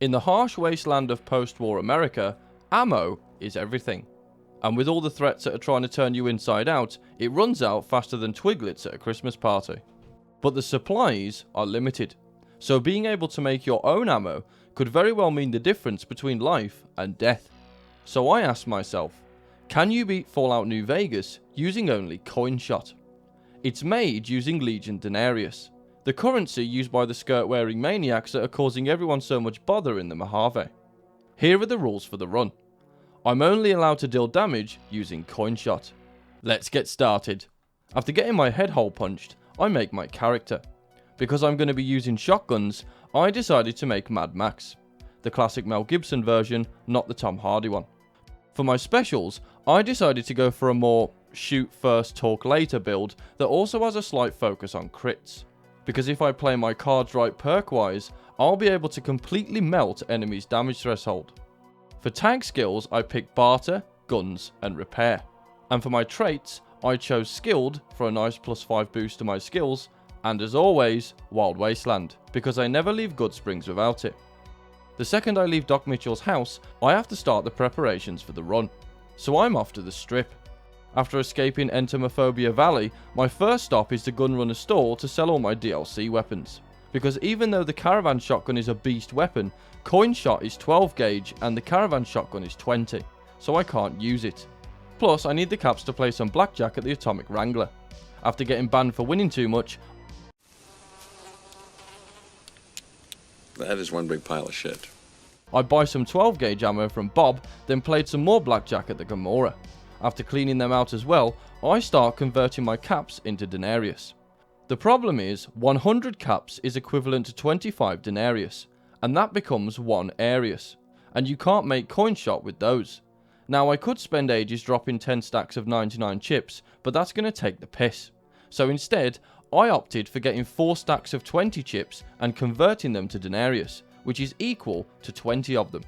In the harsh wasteland of post-war America, ammo is everything. And with all the threats that are trying to turn you inside out, it runs out faster than Twiglets at a Christmas party. But the supplies are limited, so being able to make your own ammo could very well mean the difference between life and death. So I asked myself, can you beat Fallout New Vegas using only coin shot? It's made using Legion Denarius, the currency used by the skirt-wearing maniacs that are causing everyone so much bother in the Mojave. Here are the rules for the run. I'm only allowed to deal damage using coin shot. Let's get started. After getting my head hole punched, I make my character. Because I'm going to be using shotguns, I decided to make Mad Max, the classic Mel Gibson version, not the Tom Hardy one. For my specials, I decided to go for a more shoot first, talk later build that also has a slight focus on crits. Because if I play my cards right perk-wise, I'll be able to completely melt enemies' damage threshold. For tag skills, I picked Barter, Guns, and Repair. And for my traits, I chose Skilled for a nice +5 boost to my skills, and as always, Wild Wasteland, because I never leave Goodsprings without it. The second I leave Doc Mitchell's house, I have to start the preparations for the run. So I'm off to the Strip. After escaping Entomophobia Valley, my first stop is the Gunrunner store to sell all my DLC weapons. Because even though the Caravan Shotgun is a beast weapon, Coin Shot is 12 gauge and the Caravan Shotgun is 20, so I can't use it. Plus, I need the caps to play some blackjack at the Atomic Wrangler. After getting banned for winning too much, that is one big pile of shit. I buy some 12 gauge ammo from Bob, then played some more blackjack at the Gamora. After cleaning them out as well, I start converting my caps into denarius. The problem is, 100 caps is equivalent to 25 denarius, and that becomes 1 Arius, and you can't make coin shot with those. Now I could spend ages dropping 10 stacks of 99 chips, but that's going to take the piss. So instead, I opted for getting 4 stacks of 20 chips and converting them to denarius, which is equal to 20 of them.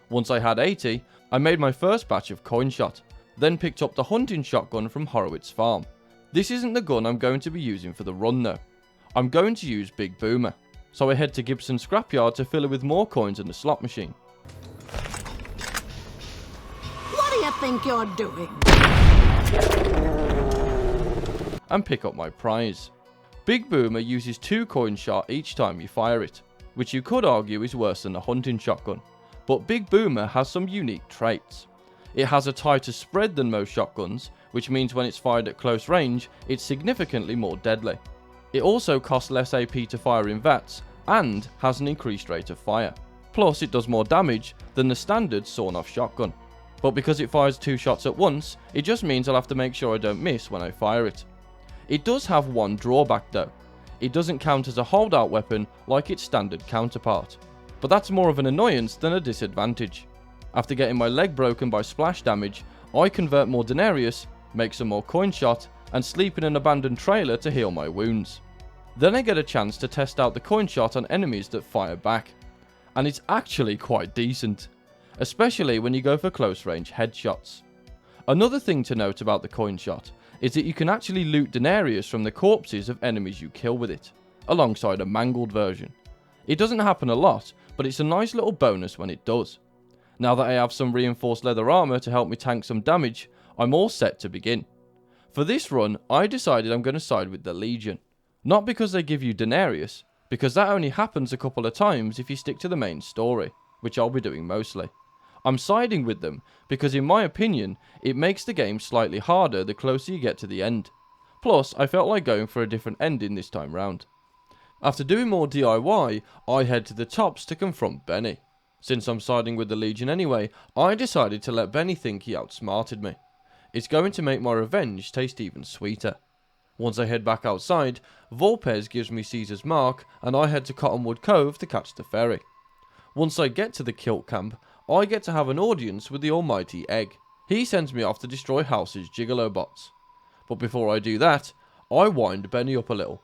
Once I had 80, I made my first batch of coin shot, then picked up the hunting shotgun from Horowitz Farm. This isn't the gun I'm going to be using for the run though. I'm going to use Big Boomer, so I head to Gibson Scrapyard to fill it with more coins in the slot machine. What do you think you're doing? And pick up my prize. Big Boomer uses 2 coin shot each time you fire it, which you could argue is worse than a hunting shotgun, but Big Boomer has some unique traits. It has a tighter spread than most shotguns, which means when it's fired at close range, it's significantly more deadly. It also costs less AP to fire in VATS, and has an increased rate of fire. Plus it does more damage than the standard sawn-off shotgun. But because it fires 2 shots at once, it just means I'll have to make sure I don't miss when I fire it. It does have one drawback though. It doesn't count as a holdout weapon like its standard counterpart. But that's more of an annoyance than a disadvantage. After getting my leg broken by splash damage, I convert more denarius, make some more coin shot, and sleep in an abandoned trailer to heal my wounds. Then I get a chance to test out the coin shot on enemies that fire back. And it's actually quite decent, especially when you go for close range headshots. Another thing to note about the coin shot is that you can actually loot denarius from the corpses of enemies you kill with it, alongside a mangled version. It doesn't happen a lot, but it's a nice little bonus when it does. Now that I have some reinforced leather armor to help me tank some damage, I'm all set to begin. For this run, I decided I'm going to side with the Legion. Not because they give you denarius, because that only happens a couple of times if you stick to the main story, which I'll be doing mostly. I'm siding with them because in my opinion, it makes the game slightly harder the closer you get to the end. Plus, I felt like going for a different ending this time round. After doing more DIY, I head to the tops to confront Benny. Since I'm siding with the Legion anyway, I decided to let Benny think he outsmarted me. It's going to make my revenge taste even sweeter. Once I head back outside, Volpez gives me Caesar's mark and I head to Cottonwood Cove to catch the ferry. Once I get to the Kilt camp, I get to have an audience with the almighty Egg. He sends me off to destroy House's Gigolo bots. But before I do that, I wind Benny up a little.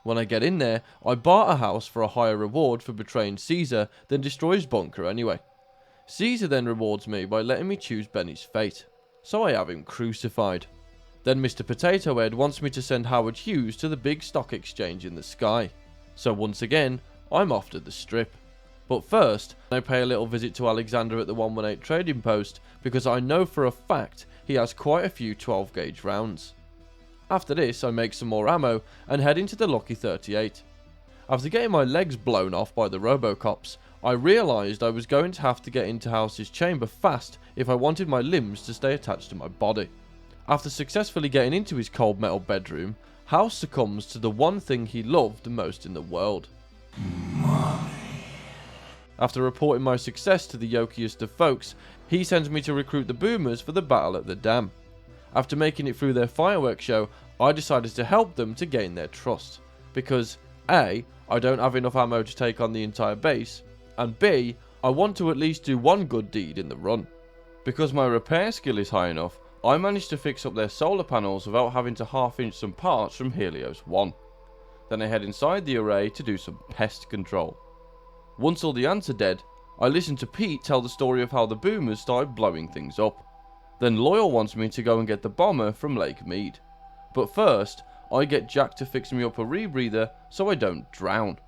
When I get in there, I barter House for a higher reward for betraying Caesar than destroys bunker anyway. Caesar then rewards me by letting me choose Benny's fate, so I have him crucified. Then Mr. Potato Head wants me to send Howard Hughes to the big stock exchange in the sky. So once again, I'm off to the Strip. But first, I pay a little visit to Alexander at the 118 trading post because I know for a fact he has quite a few 12 gauge rounds. After this, I make some more ammo and head into the Lucky 38. After getting my legs blown off by the Robocops, I realised I was going to have to get into House's chamber fast if I wanted my limbs to stay attached to my body. After successfully getting into his cold metal bedroom, House succumbs to the one thing he loved most in the world. Money. After reporting my success to the yokiest of folks, he sends me to recruit the boomers for the battle at the dam. After making it through their fireworks show, I decided to help them to gain their trust, because A, I don't have enough ammo to take on the entire base, and B, I want to at least do one good deed in the run. Because my repair skill is high enough, I managed to fix up their solar panels without having to half-inch some parts from Helios 1. Then I head inside the array to do some pest control. Once all the ants are dead, I listen to Pete tell the story of how the boomers started blowing things up. Then Loyal wants me to go and get the bomber from Lake Mead. But first, I get Jack to fix me up a rebreather so I don't drown.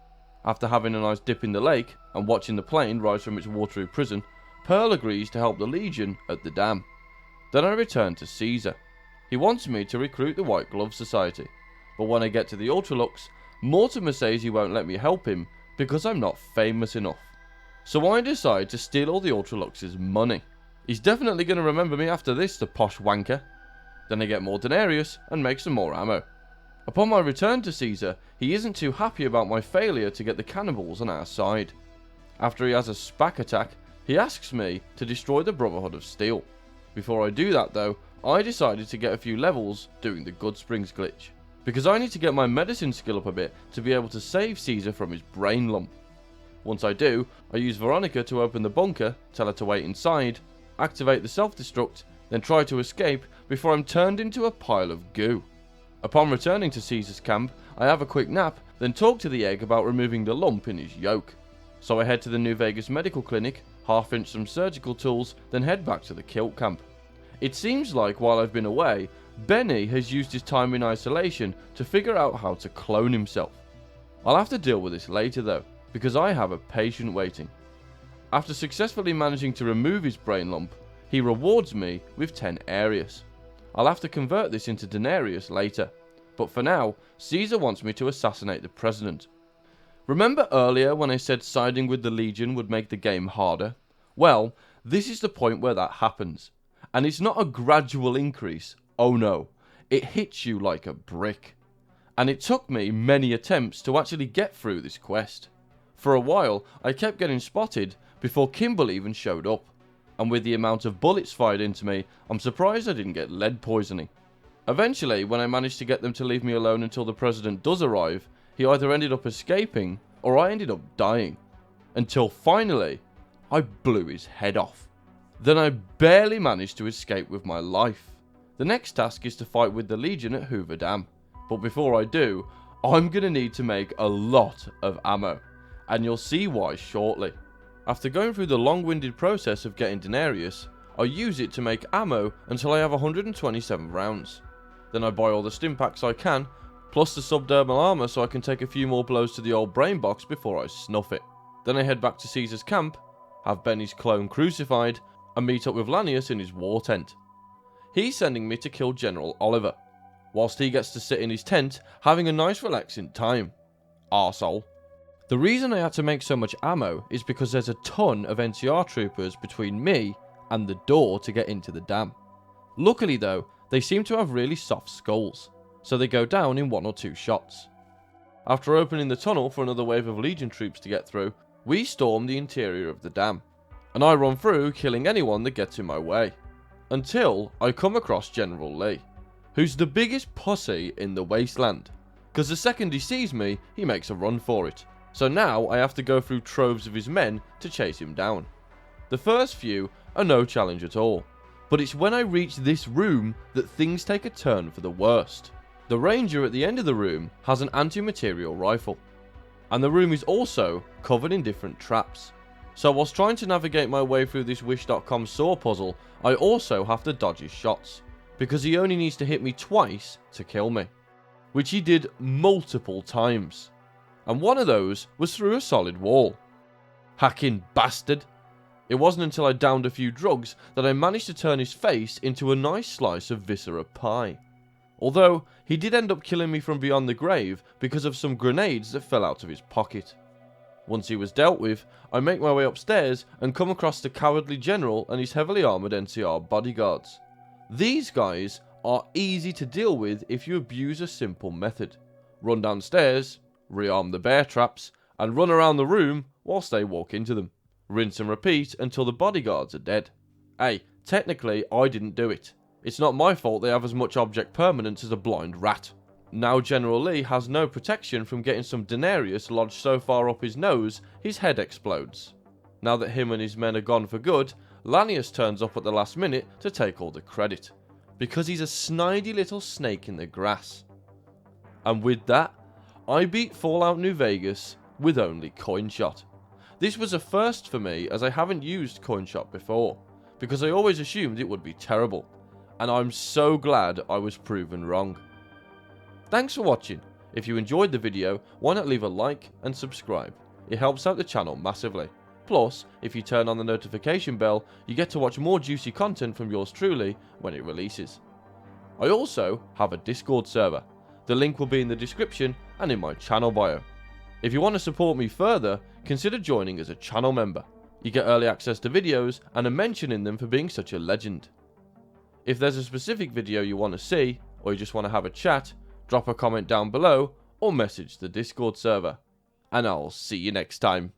After having a nice dip in the lake and watching the plane rise from its watery prison, Pearl agrees to help the Legion at the dam. Then I return to Caesar. He wants me to recruit the White Glove Society, but when I get to the Ultralux, Mortimer says he won't let me help him because I'm not famous enough. So I decide to steal all the Ultralux's money. He's definitely going to remember me after this, the posh wanker. Then I get more denarius and make some more ammo. Upon my return to Caesar, he isn't too happy about my failure to get the cannibals on our side. After he has a SPAC attack, he asks me to destroy the Brotherhood of Steel. Before I do that though, I decided to get a few levels doing the Good Springs glitch, because I need to get my medicine skill up a bit to be able to save Caesar from his brain lump. Once I do, I use Veronica to open the bunker, tell her to wait inside, activate the self-destruct, then try to escape before I'm turned into a pile of goo. Upon returning to Caesar's camp, I have a quick nap, then talk to the egg about removing the lump in his yolk. So I head to the New Vegas Medical Clinic, half-inch some surgical tools, then head back to the kilt camp. It seems like while I've been away, Benny has used his time in isolation to figure out how to clone himself. I'll have to deal with this later though, because I have a patient waiting. After successfully managing to remove his brain lump, he rewards me with 10 Arius. I'll have to convert this into denarius later, but for now, Caesar wants me to assassinate the president. Remember earlier when I said siding with the Legion would make the game harder? Well, this is the point where that happens. And it's not a gradual increase, oh no, it hits you like a brick. And it took me many attempts to actually get through this quest. For a while, I kept getting spotted before Kimble even showed up. And with the amount of bullets fired into me, I'm surprised I didn't get lead poisoning. Eventually, when I managed to get them to leave me alone until the president does arrive, he either ended up escaping, or I ended up dying. Until finally, I blew his head off. Then I barely managed to escape with my life. The next task is to fight with the Legion at Hoover Dam. But before I do, I'm going to need to make a lot of ammo. And you'll see why shortly. After going through the long-winded process of getting denarius, I use it to make ammo until I have 127 rounds. Then I buy all the stim packs I can, plus the subdermal armor so I can take a few more blows to the old brain box before I snuff it. Then I head back to Caesar's camp, have Benny's clone crucified, and meet up with Lanius in his war tent. He's sending me to kill General Oliver, whilst he gets to sit in his tent having a nice relaxing time. Arsehole. The reason I had to make so much ammo is because there's a ton of NCR troopers between me and the door to get into the dam. Luckily though, they seem to have really soft skulls, so they go down in 1 or 2 shots. After opening the tunnel for another wave of Legion troops to get through, we storm the interior of the dam, and I run through killing anyone that gets in my way, until I come across General Lee, who's the biggest pussy in the wasteland, because the second he sees me, he makes a run for it. So now I have to go through troves of his men to chase him down. The first few are no challenge at all, but it's when I reach this room that things take a turn for the worst. The ranger at the end of the room has an anti-material rifle, and the room is also covered in different traps. So whilst trying to navigate my way through this Wish.com saw puzzle, I also have to dodge his shots, because he only needs to hit me twice to kill me, which he did multiple times. And one of those was through a solid wall. Hacking bastard. It wasn't until I downed a few drugs that I managed to turn his face into a nice slice of viscera pie. Although, he did end up killing me from beyond the grave because of some grenades that fell out of his pocket. Once he was dealt with, I make my way upstairs and come across the cowardly general and his heavily armoured NCR bodyguards. These guys are easy to deal with if you abuse a simple method. Run downstairs, rearm the bear traps, and run around the room whilst they walk into them. Rinse and repeat until the bodyguards are dead. Hey, technically I didn't do it. It's not my fault they have as much object permanence as a blind rat. Now General Lee has no protection from getting some denarius lodged so far up his nose, his head explodes. Now that him and his men are gone for good, Lanius turns up at the last minute to take all the credit. Because he's a snidey little snake in the grass. And with that, I beat Fallout New Vegas with only CoinShot. This was a first for me as I haven't used CoinShot before, because I always assumed it would be terrible. And I'm so glad I was proven wrong. Thanks for watching. If you enjoyed the video, why not leave a like and subscribe. It helps out the channel massively. Plus, if you turn on the notification bell, you get to watch more juicy content from yours truly when it releases. I also have a Discord server. The link will be in the description and in my channel bio. If you want to support me further, consider joining as a channel member. You get early access to videos and a mention in them for being such a legend. If there's a specific video you want to see, or you just want to have a chat, drop a comment down below or message the Discord server. And I'll see you next time.